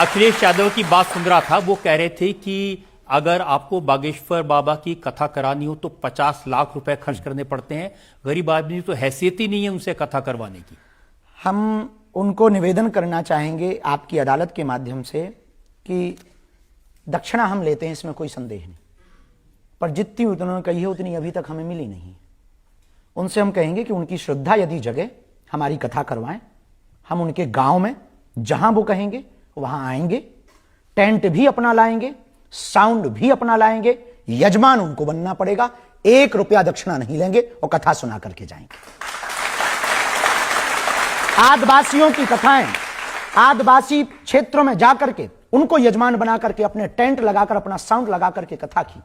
अखिलेश यादव की बात सुन रहा था, वो कह रहे थे कि अगर आपको बागेश्वर बाबा की कथा करानी हो तो 50 लाख रुपए खर्च करने पड़ते हैं। गरीब आदमी तो हैसियत ही नहीं है उनसे कथा करवाने की। हम उनको निवेदन करना चाहेंगे आपकी अदालत के माध्यम से कि दक्षिणा हम लेते हैं, इसमें कोई संदेह नहीं, पर जितनी उन्होंने कही है उतनी अभी तक हमें मिली नहीं। उनसे हम कहेंगे कि उनकी श्रद्धा यदि जगे, हमारी कथा करवाएं। हम उनके गांव में जहां वो कहेंगे वहां आएंगे, टेंट भी अपना लाएंगे, साउंड भी अपना लाएंगे, यजमान उनको बनना पड़ेगा, 1 रुपया दक्षिणा नहीं लेंगे और कथा सुना करके जाएंगे। आदिवासियों की कथाएं, आदिवासी क्षेत्रों में जाकर के उनको यजमान बना करके अपने टेंट लगाकर अपना साउंड लगा करके कथा की,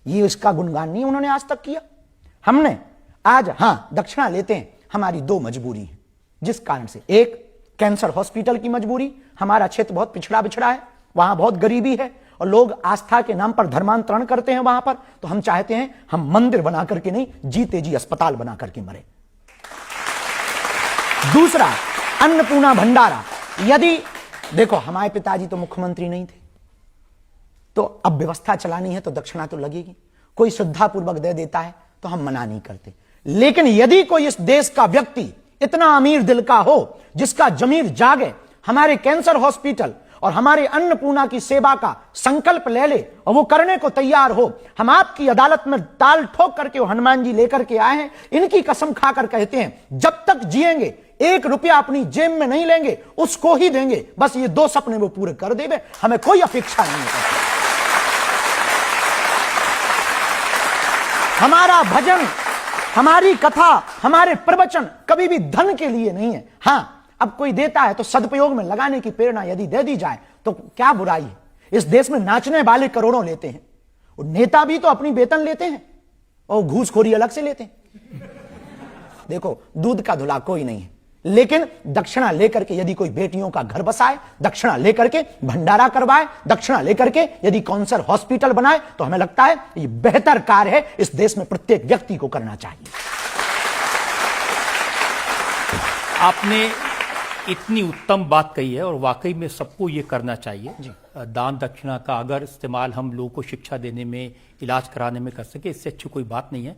ये इसका गुणगान नहीं उन्होंने आज तक किया। हमने आज दक्षिणा लेते हैं, हमारी 2 मजबूरी है जिस कारण से, एक कैंसर हॉस्पिटल की मजबूरी, हमारा क्षेत्र बहुत पिछड़ा बिछड़ा है, वहां बहुत गरीबी है और लोग आस्था के नाम पर धर्मांतरण करते हैं वहां पर, तो हम चाहते हैं हम मंदिर बना करके नहीं, जीते जी अस्पताल बना करके मरे। दूसरा, अन्नपूर्णा भंडारा। यदि देखो, हमारे पिताजी तो मुख्यमंत्री नहीं थे, तो अब व्यवस्था चलानी है तो दक्षिणा तो लगेगी। कोई श्रद्धापूर्वक दे देता है तो हम मना नहीं करते, लेकिन यदि कोई इस देश का व्यक्ति इतना अमीर दिल का हो, जिसका जमीर जागे, हमारे कैंसर हॉस्पिटल और हमारे अन्नपूर्णा की सेवा का संकल्प ले ले और वो करने को तैयार हो, हम आपकी अदालत में ताल ठोक करके वो हनुमान जी लेकर के आए हैं, इनकी कसम खाकर कहते हैं जब तक जिएंगे 1 रुपया अपनी जेब में नहीं लेंगे, उसको ही देंगे। बस ये 2 सपने वो पूरे कर देंगे, हमें कोई अपेक्षा नहीं है। हमारा भजन, हमारी कथा, हमारे प्रवचन कभी भी धन के लिए नहीं है। अब कोई देता है तो सदुपयोग में लगाने की प्रेरणा यदि दे दी जाए तो क्या बुराई है। इस देश में नाचने वाले करोड़ों लेते हैं, और नेता भी तो अपनी वेतन लेते हैं और घूसखोरी अलग से लेते हैं। देखो, दूध का धुला कोई नहीं है, लेकिन दक्षिणा लेकर के यदि कोई बेटियों का घर बसाए, दक्षिणा लेकर के भंडारा करवाए, दक्षिणा लेकर के यदि कैंसर हॉस्पिटल बनाए, तो हमें लगता है ये बेहतर कार्य है, इस देश में प्रत्येक व्यक्ति को करना चाहिए। आपने इतनी उत्तम बात कही है और वाकई में सबको ये करना चाहिए जी। दान दक्षिणा का अगर इस्तेमाल हम लोगों को शिक्षा देने में, इलाज कराने में कर सके, इससे अच्छी कोई बात नहीं है।